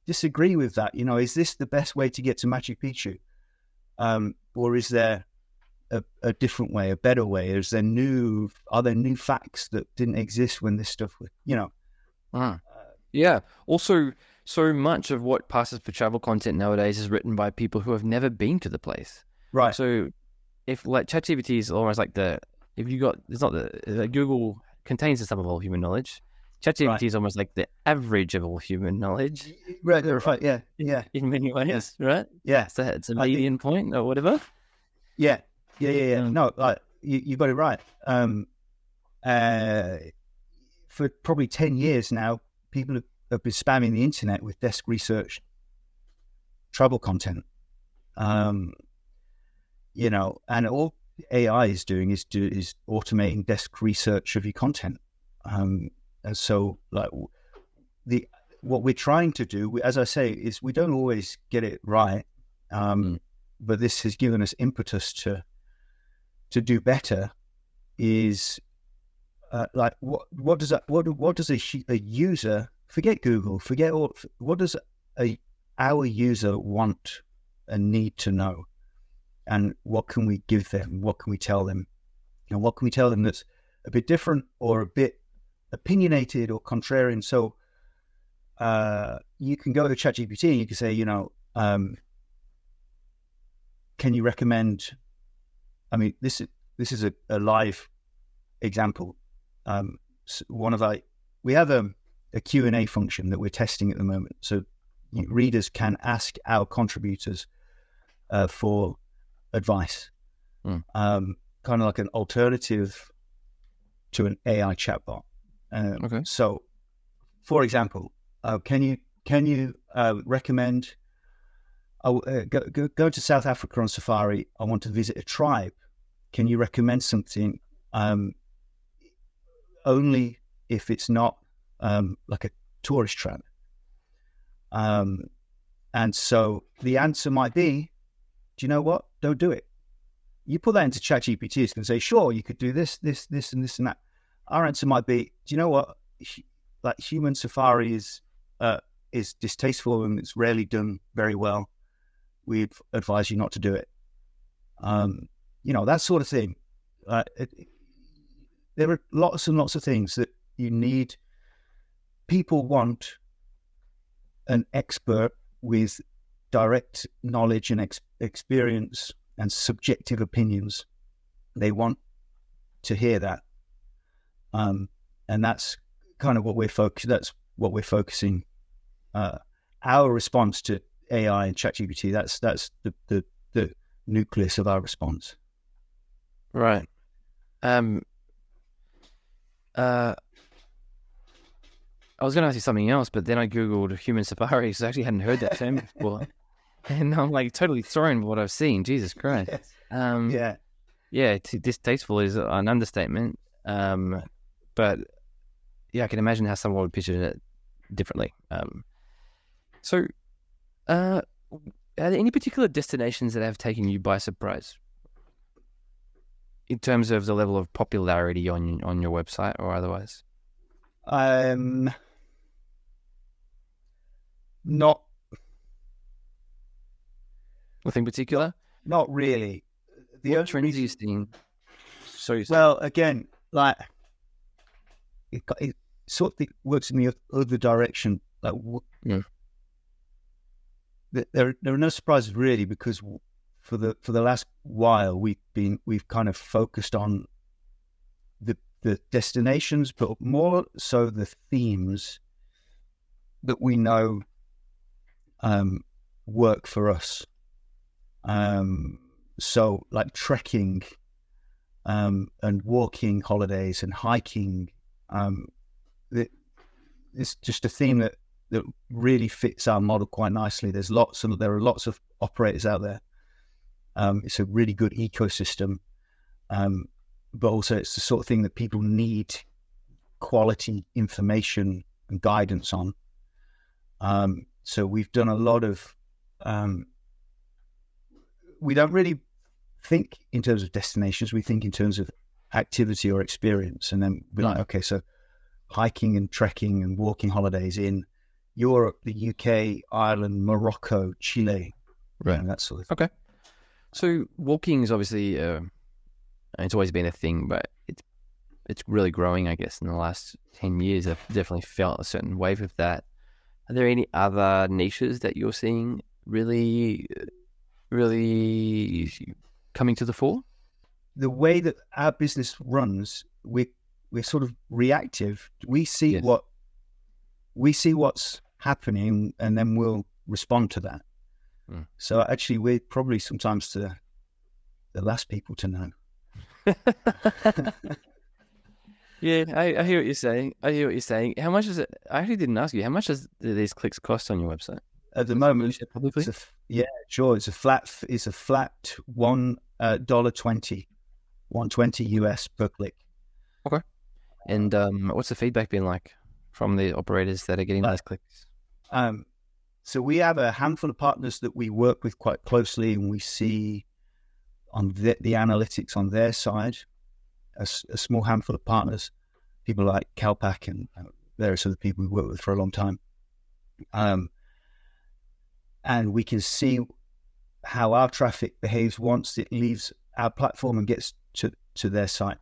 [SPEAKER 1] that. Is this the best way to get to Machu Picchu? Or is there a different way, a better way? Are there new facts that didn't exist when this stuff was,
[SPEAKER 2] Yeah. Also, so much of what passes for travel content nowadays is written by people who have never been to the place.
[SPEAKER 1] Right.
[SPEAKER 2] So if like ChatGPT is almost like Google contains the sum of all human knowledge. ChatGPT is almost like the average of all human knowledge.
[SPEAKER 1] Right. Yeah.
[SPEAKER 2] In many ways,
[SPEAKER 1] yeah.
[SPEAKER 2] Right?
[SPEAKER 1] Yeah.
[SPEAKER 2] It's a median point or whatever.
[SPEAKER 1] Yeah. No, like you got it right. For probably 10 years now, people have been spamming the internet with desk research travel content. And all AI is doing is automating desk research of your content. And so, like, what we're trying to do, as I say, is we don't always get it right, but this has given us impetus to do better. Is like what does a user, forget Google, what does our user want and need to know, and what can we give them? What can we tell them? And what can we tell them that's a bit different or a bit opinionated or contrarian? So you can go to ChatGPT and you can say, can you recommend? I mean, this is a live example. We have a Q&A function that we're testing at the moment. So readers can ask our contributors for advice, kind of like an alternative to an AI chatbot.
[SPEAKER 2] Okay.
[SPEAKER 1] So, for example, can you recommend? Go to South Africa on safari. I want to visit a tribe. Can you recommend something? Only if it's not like a tourist trap. And so the answer might be, do you know what? Don't do it. You put that into ChatGPT, it's going to say, sure, you could do this, and this and that. Our answer might be, do you know what? Like, human safari is distasteful and it's rarely done very well. We'd advise you not to do it. That sort of thing. There are lots and lots of things that you need. People want an expert with direct knowledge and experience and subjective opinions. They want to hear that. And that's kind of what we're focusing. Our response to AI and ChatGPT, that's the nucleus of our response.
[SPEAKER 2] Right. I was going to ask you something else, but then I Googled human safari, so I actually hadn't heard that term before. And I'm like totally thrown by what I've seen. Jesus Christ.
[SPEAKER 1] Yes.
[SPEAKER 2] Distasteful is an understatement. But yeah, I can imagine how someone would picture it differently. So are there any particular destinations that have taken you by surprise in terms of the level of popularity on your website or otherwise?
[SPEAKER 1] Not
[SPEAKER 2] Nothing particular?
[SPEAKER 1] not really.
[SPEAKER 2] What trends are you seeing?
[SPEAKER 1] Well, again, like it sort of works in the other direction. Like there are no surprises really, because for the last while we've kind of focused on the destinations, but more so the themes that we know work for us. So like trekking, and walking holidays and hiking. It's just a theme that really fits our model quite nicely. There are lots of operators out there. It's a really good ecosystem, but also it's the sort of thing that people need quality information and guidance on. So we've done a lot of. We don't really think in terms of destinations. We think in terms of activity or experience, and then be like, okay, so hiking and trekking and walking holidays in Europe, the UK, Ireland, Morocco, Chile,
[SPEAKER 2] right?
[SPEAKER 1] And that sort of
[SPEAKER 2] thing. Okay. So walking is obviously it's always been a thing, but it's really growing, I guess, in the last 10 years. I've definitely felt a certain wave of that. Are there any other niches that you're seeing really coming to the fore?
[SPEAKER 1] The way that our business runs, we're sort of reactive. We see what's happening, and then we'll respond to that. So actually, we're probably sometimes the last people to know.
[SPEAKER 2] Yeah, I hear what you're saying. How much is it? I actually didn't ask you. How much do these clicks cost on your website?
[SPEAKER 1] At the moment,
[SPEAKER 2] publicly?
[SPEAKER 1] It's a flat $1.20 US per click.
[SPEAKER 2] Okay. And what's the feedback been like from the operators that are getting those clicks?
[SPEAKER 1] So we have a handful of partners that we work with quite closely, and we see on the analytics on their side, a small handful of partners, people like Calpac and various other people we work with for a long time. And we can see how our traffic behaves once it leaves our platform and gets to their site,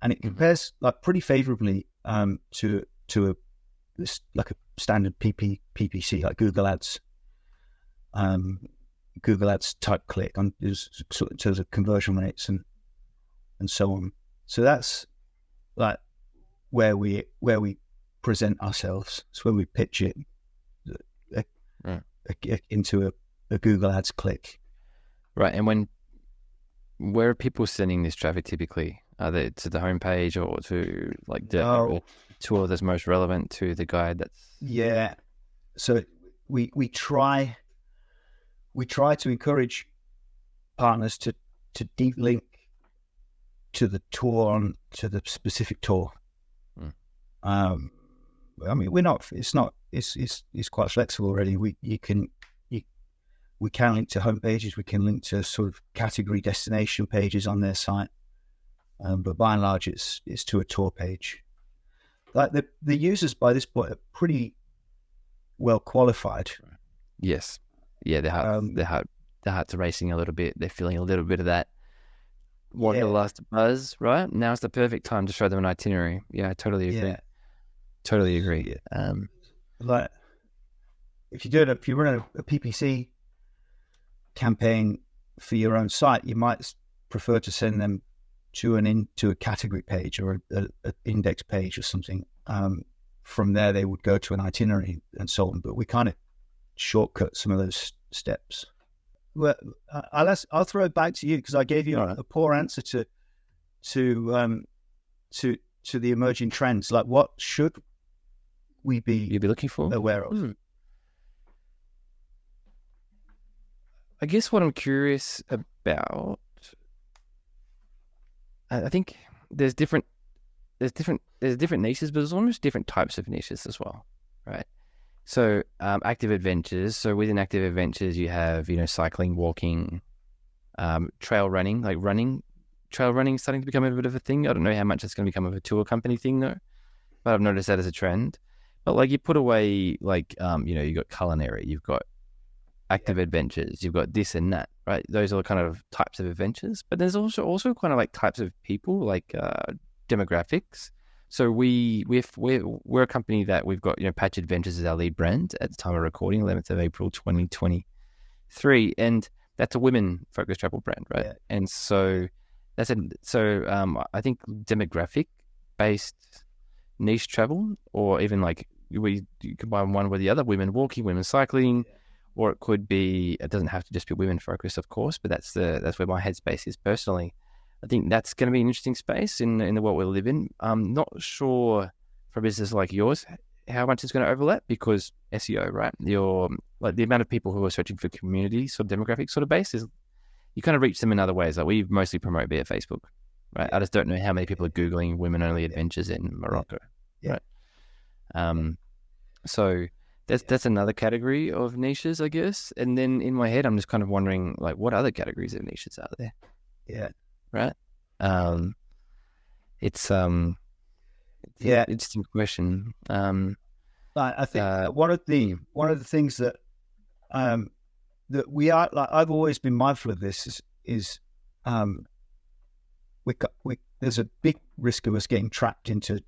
[SPEAKER 1] and it compares like pretty favorably to a standard PPC like Google Ads, type click on in terms of conversion rates and so on. So that's like where we present ourselves. It's where we pitch it into a Google Ads click.
[SPEAKER 2] Right. And where are people sending this traffic typically? Are they to the homepage or to like the tool that's most relevant to the guide?
[SPEAKER 1] So we try to encourage partners to deep link to the tour to the specific tour. I mean, it's quite flexible already. We can link to homepages. We can link to sort of category destination pages on their site. But by and large, it's to a tour page. Like the users by this point are pretty well qualified.
[SPEAKER 2] Yes. Yeah, their hearts are racing a little bit. They're feeling a little bit of that wanderlust buzz, right? Now's the perfect time to show them an itinerary. Yeah, I totally agree.
[SPEAKER 1] Yeah.
[SPEAKER 2] Totally agree.
[SPEAKER 1] Like if you run a PPC campaign for your own site, you might prefer to send them to a category page or an index page or something. From there, they would go to an itinerary and so on. But we kind of shortcut some of those steps. Well, I'll throw it back to you because I gave you a poor answer to the emerging trends. Like, what should we be
[SPEAKER 2] looking for,
[SPEAKER 1] aware of?
[SPEAKER 2] I guess what I'm curious about, I think there's different niches, but there's almost different types of niches as well, right? So active adventures. So within active adventures, you have cycling, walking, trail running. Like trail running is starting to become a bit of a thing. I don't know how much it's going to become of a tour company thing though, but I've noticed that as a trend. But like you put away like you got culinary, you've got active adventures, you've got this and that, right? Those are the kind of types of adventures. But there's also kind of like types of people, like demographics. So we're a company that we've got Patch Adventures as our lead brand at the time of recording, 11th of April 2023, and that's a women focused travel brand, right?
[SPEAKER 1] Yeah.
[SPEAKER 2] And so I think demographic based niche travel, or even like you combine one with the other, women walking, women cycling, or it could be, it doesn't have to just be women focused, of course, but that's where my headspace is personally. I think that's going to be an interesting space in the world we live in. I'm not sure for a business like yours how much it's going to overlap, because SEO, right? Your like the amount of people who are searching for community sort of demographic sort of base is, you kind of reach them in other ways. Like we mostly promote via Facebook, right? I just don't know how many people are Googling women only adventures in Morocco, right? So that's another category of niches, I guess. And then in my head, I'm just kind of wondering, like, what other categories of niches are there?
[SPEAKER 1] Yeah.
[SPEAKER 2] Right. It's an interesting question.
[SPEAKER 1] I think one of the things that that we are, like, I've always been mindful of this is there's a big risk of us getting trapped into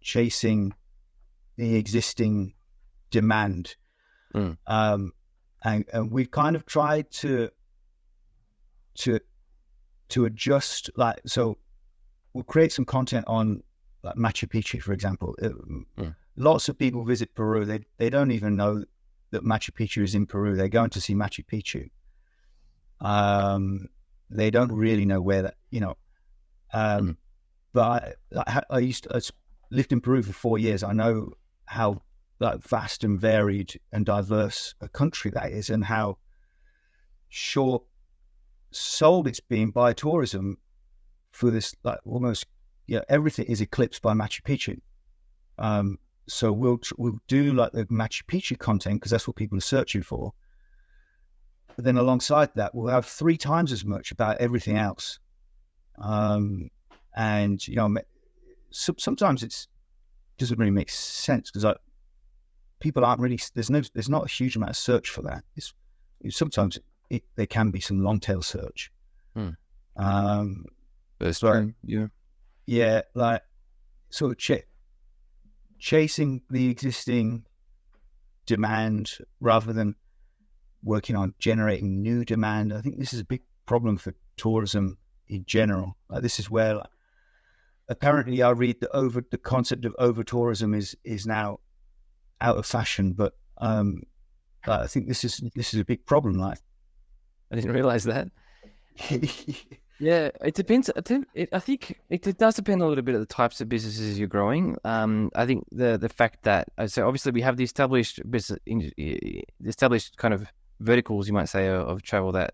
[SPEAKER 1] chasing the existing demand. And we've kind of tried to adjust, like, so we'll create some content on like Machu Picchu, for example. Lots of people visit Peru. They don't even know that Machu Picchu is in Peru. They're going to see Machu Picchu. They don't really know where that, but I lived in Peru for 4 years. I know how like vast and varied and diverse a country that is, and how short sold it's been by tourism for this, like, almost everything is eclipsed by Machu Picchu. So we'll do like the Machu Picchu content because that's what people are searching for. But then alongside that, we'll have 3 times as much about everything else. And sometimes it doesn't really make sense because people aren't really, there's not a huge amount of search for that. Sometimes there can be some long tail search.
[SPEAKER 2] That's true.
[SPEAKER 1] Yeah, like sort of chasing the existing demand rather than working on generating new demand. I think this is a big problem for tourism in general. Like, this is where, like, apparently I read that the concept of over tourism is now out of fashion, but I think this is a big problem. Like,
[SPEAKER 2] I didn't realize that. Yeah, it depends. I think it does depend a little bit of the types of businesses you're growing. I think the fact that, so obviously we have the established business, the established kind of verticals, you might say, of travel that,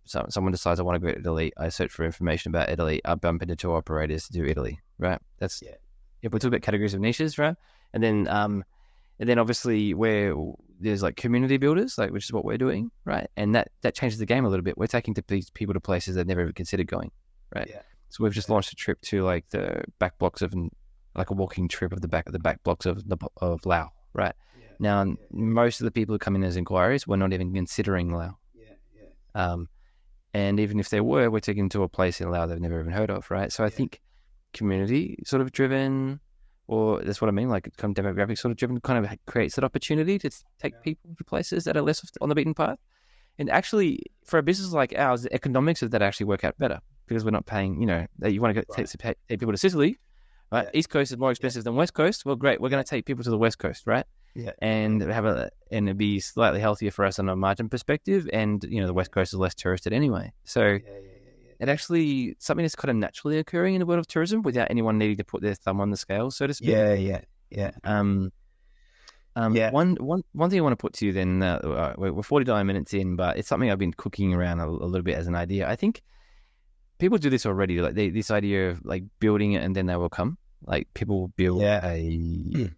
[SPEAKER 2] someone decides I want to go to Italy. I search for information about Italy. I bump into tour operators to do Italy, right? That's if we talk about categories of niches, right? And then obviously where there's like community builders, like, which is what we're doing, right? And that changes the game a little bit. We're taking people to places they've never even considered going, right? Yeah. So we've just launched a trip to like the back blocks of, like a walking trip of the back blocks of Laos, right? Yeah. Now, most of the people who come in as inquiries were not even considering Laos. And even if they were, we're taking them to a place in Laos they've never even heard of, right? So I think community sort of driven, or that's what I mean, like kind of demographic sort of driven, kind of creates that opportunity to take people to places that are less on the beaten path. And actually, for a business like ours, the economics of that actually work out better because we're not paying, that you want to take people to Sicily, right? Yeah. East Coast is more expensive than West Coast. Well, great. We're going to take people to the West Coast, right? Yeah. And it'd be slightly healthier for us on a margin perspective. And, the West Coast is less touristed anyway. So it actually, something that's kind of naturally occurring in the world of tourism without anyone needing to put their thumb on the scale, so to speak.
[SPEAKER 1] Yeah.
[SPEAKER 2] One thing I want to put to you then, we're 49 minutes in, but it's something I've been cooking around a little bit as an idea. I think people do this already, like this idea of like building it and then they will come. Like people build they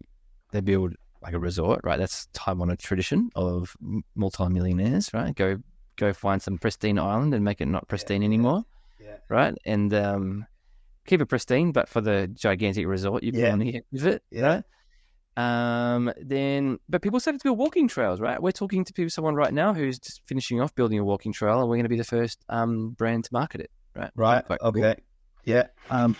[SPEAKER 2] build like a resort, right? That's time-honored tradition of multi-millionaires, right? Go find some pristine island and make it not pristine anymore, right? And keep it pristine, but for the gigantic resort you put on the end of it, right? But people started to build walking trails, right? We're talking to someone right now who's just finishing off building a walking trail, and we're going to be the first brand to market it, right?
[SPEAKER 1] Right. Okay. Cool. Yeah.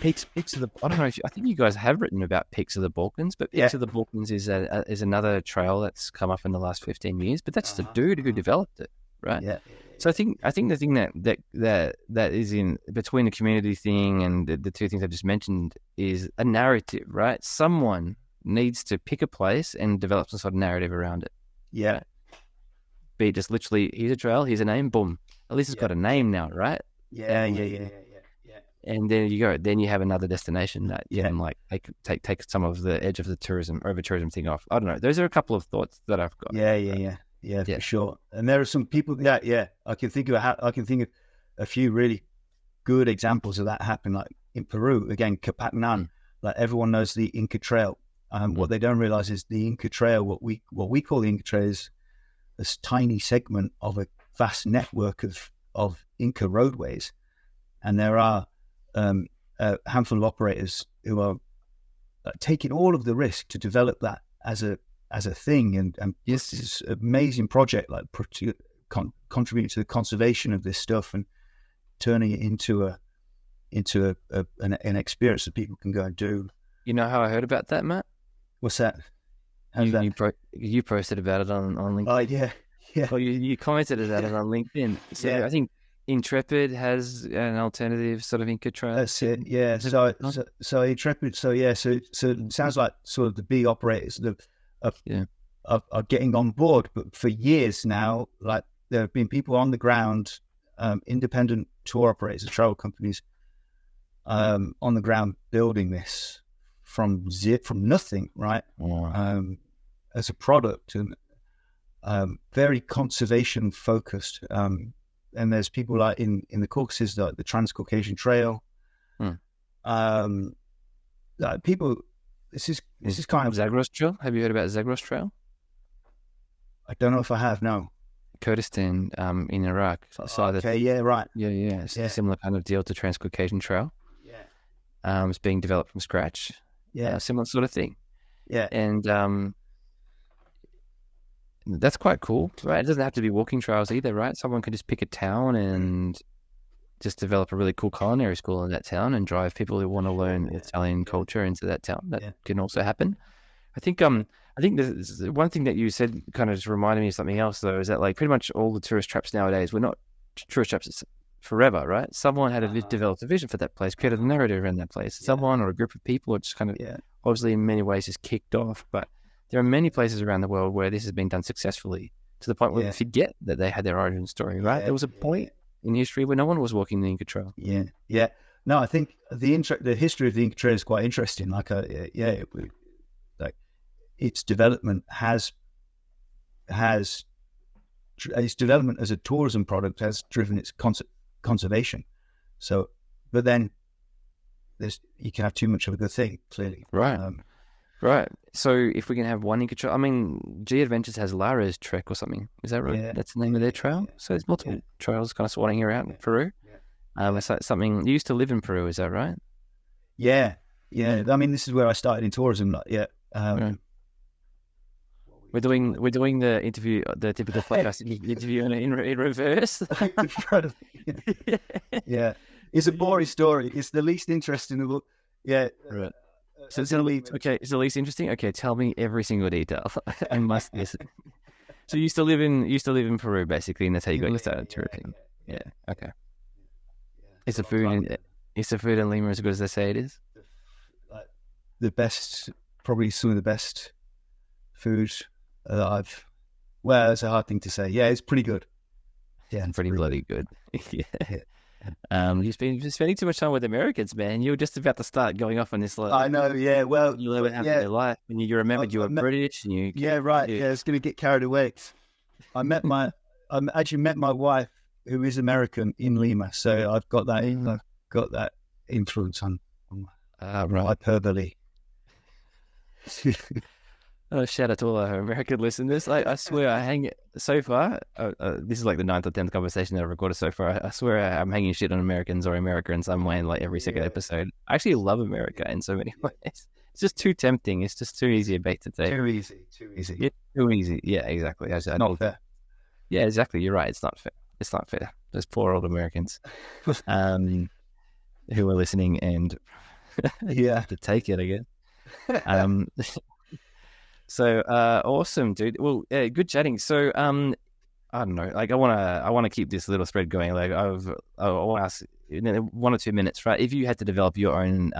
[SPEAKER 2] Peaks of the. I don't know if I think you guys have written about Peaks of the Balkans, but Peaks of the Balkans is another trail that's come up in the last 15 years. But that's the dude who developed it, right?
[SPEAKER 1] Yeah.
[SPEAKER 2] So I think the thing that is in between the community thing and the two things I just mentioned is a narrative, right? Someone needs to pick a place and develop some sort of narrative around it.
[SPEAKER 1] Yeah.
[SPEAKER 2] Right? Be it just literally, here's a trail, here's a name, boom. At least it's got a name now, right?
[SPEAKER 1] Yeah.
[SPEAKER 2] And then you go. Then you have another destination that you can like take some of the edge of the over tourism thing off. I don't know. Those are a couple of thoughts that I've got.
[SPEAKER 1] Yeah, for sure. And there are some people. I can think of a few really good examples of that happen. Like in Peru, again, Capacnan. Like everyone knows the Inca Trail. What they don't realize is the Inca Trail. What we call the Inca Trail is this tiny segment of a vast network of Inca roadways, and there are a handful of operators who are taking all of the risk to develop that as a thing, and yes, this amazing project, like contributing to the conservation of this stuff and turning it into an experience that people can go and do.
[SPEAKER 2] You know how I heard about that, Matt?
[SPEAKER 1] What's that?
[SPEAKER 2] You posted about it on LinkedIn.
[SPEAKER 1] Oh yeah.
[SPEAKER 2] Well, you commented about it on LinkedIn. So I think Intrepid has an alternative sort of Inca trail.
[SPEAKER 1] That's it. Yeah. So Intrepid. So it sounds like sort of the big operators that are getting on board. But for years now, like there have been people on the ground, independent tour operators, travel companies, on the ground building this from nothing, right?
[SPEAKER 2] Wow.
[SPEAKER 1] As a product and very conservation focused. And there's people like in the Caucasus, like the Trans-Caucasian Trail. People, this is kind of
[SPEAKER 2] Zagros Trail. Have you heard about Zagros Trail?
[SPEAKER 1] I don't know if I have. No.
[SPEAKER 2] Kurdistan, in Iraq.
[SPEAKER 1] Okay. Yeah. Right.
[SPEAKER 2] Yeah. It's a similar kind of deal to Trans-Caucasian Trail.
[SPEAKER 1] Yeah.
[SPEAKER 2] It's being developed from scratch.
[SPEAKER 1] Yeah.
[SPEAKER 2] Similar sort of thing.
[SPEAKER 1] Yeah.
[SPEAKER 2] And that's quite cool, right? It doesn't have to be walking trails either, right? Someone can just pick a town and just develop a really cool culinary school in that town and drive people who want to learn Italian culture into that town. That can also happen. I think there's one thing that you said kind of just reminded me of something else, though, is that like pretty much all the tourist traps nowadays, we're not tourist traps forever, right? Someone had developed a vision for that place, created a narrative around that place. Someone or a group of people, it's kind of obviously in many ways just kicked off, but there are many places around the world where this has been done successfully to the point where we forget that they had their origin story, right? There was a point in history where no one was walking the Inca Trail.
[SPEAKER 1] Yeah. No, I think the history of the Inca Trail is quite interesting. Like, its development its development as a tourism product has driven its conservation. So, but then you can have too much of a good thing, clearly.
[SPEAKER 2] Right. Right. So if we can have one Inca Trail, I mean, G Adventures has Lara's Trek or something. Is that right? Yeah. That's the name of their trail. So there's multiple trails kind of swatting around in Peru. It's like something. You used to live in Peru, is that right?
[SPEAKER 1] Yeah. I mean, this is where I started in tourism.
[SPEAKER 2] We're doing the interview, the typical podcast interview in reverse.
[SPEAKER 1] Yeah. It's a boring story. It's the least interesting of all. Yeah.
[SPEAKER 2] Right. So it's the least interesting. Okay, tell me every single detail. I must listen. So you used to live in Peru, basically, and that's how you got started touring. Yeah. Okay. Is the food in Lima as good as they say it is?
[SPEAKER 1] The best, probably some of the best food that I've. Well, it's a hard thing to say. Yeah, it's pretty good. Yeah,
[SPEAKER 2] it's pretty bloody good. Yeah. You've been spending too much time with Americans, man. You were just about to start going off on this.
[SPEAKER 1] I know, yeah. Well,
[SPEAKER 2] you learn what happened in their life, and you remembered you were British, and you.
[SPEAKER 1] Yeah, right. Yeah, I was going to get carried away. I actually met my wife, who is American, in Lima, so I've got that influence on hyperbole.
[SPEAKER 2] Oh, shout out to all our American listeners. I swear I hang so far. This is like the 9th or 10th conversation that I've recorded so far. I swear I'm hanging shit on Americans or America in some way in like every second episode. I actually love America in so many ways. It's just too tempting. It's just too easy a bait to take.
[SPEAKER 1] Too easy, too easy.
[SPEAKER 2] Yeah, too easy. Yeah, exactly.
[SPEAKER 1] Not fair.
[SPEAKER 2] Yeah, exactly. You're right. It's not fair. It's not fair. Those poor old Americans, who are listening and
[SPEAKER 1] Yeah.
[SPEAKER 2] to take it, I guess. So awesome, dude. Well, good chatting. So I don't know. Like, I want to keep this little thread going. Like, I want to ask in 1 or 2 minutes, right? If you had to develop your own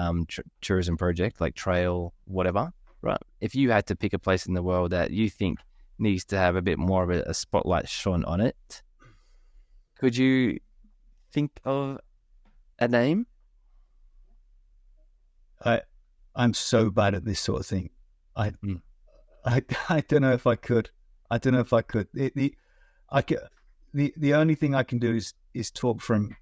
[SPEAKER 2] tourism project, like trail, whatever, right? If you had to pick a place in the world that you think needs to have a bit more of a spotlight shone on it, could you think of a name?
[SPEAKER 1] I'm so bad at this sort of thing. I don't know if I could. I don't know if I could. The only thing I can do is talk from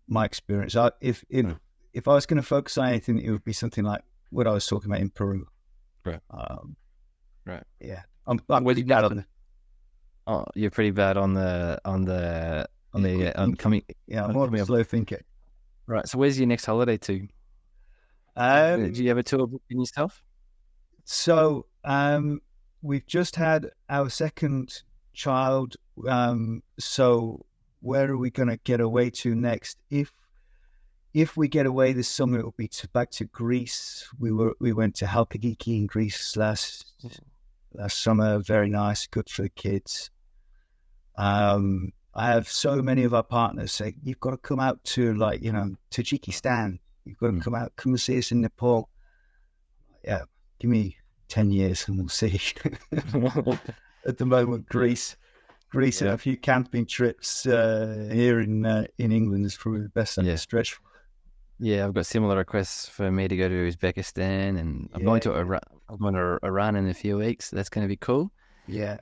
[SPEAKER 1] my experience. If I was going to focus on anything, it would be something like what I was talking about in Peru.
[SPEAKER 2] Right.
[SPEAKER 1] Right. Yeah. I'm pretty bad on.
[SPEAKER 2] Oh, you're pretty bad on coming.
[SPEAKER 1] Yeah, I'm more of a slow thinker.
[SPEAKER 2] Right. So, where's your next holiday to? Do you have a tour book in yourself?
[SPEAKER 1] So, we've just had our second child. So where are we going to get away to next? If we get away this summer, it will be back to Greece. We went to Halkidiki in Greece last summer. Very nice, good for the kids. I have so many of our partners say, you've got to come out to Tajikistan. You've got to come and see us in Nepal. Yeah, give me 10 years and we'll see. At the moment, Greece and a few camping trips here in England is probably the best stretch.
[SPEAKER 2] Yeah, I've got similar requests for me to go to Uzbekistan, and I'm going to Iran. I'm going to Iran in a few weeks. So that's going to be cool.
[SPEAKER 1] Yeah.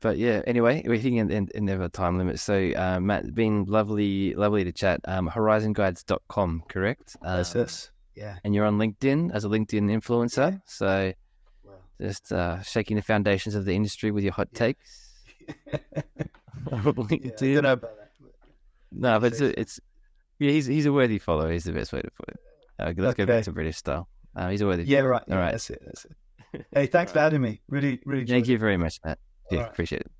[SPEAKER 2] But yeah, anyway, we're hitting in the time limit. So Matt, been lovely to chat. Horizonguides.com, correct?
[SPEAKER 1] That's us. Yeah.
[SPEAKER 2] And you're on LinkedIn as a LinkedIn influencer. Yeah. So just shaking the foundations of the industry with your hot takes.
[SPEAKER 1] I don't know about that.
[SPEAKER 2] No, but he's a worthy follower. He's the best way to put it. Let's go back to British style. He's a worthy.
[SPEAKER 1] Yeah, right.
[SPEAKER 2] All right.
[SPEAKER 1] That's it. Hey, thanks for having me. Really, really.
[SPEAKER 2] Thank you very much, Matt. Yeah, appreciate it.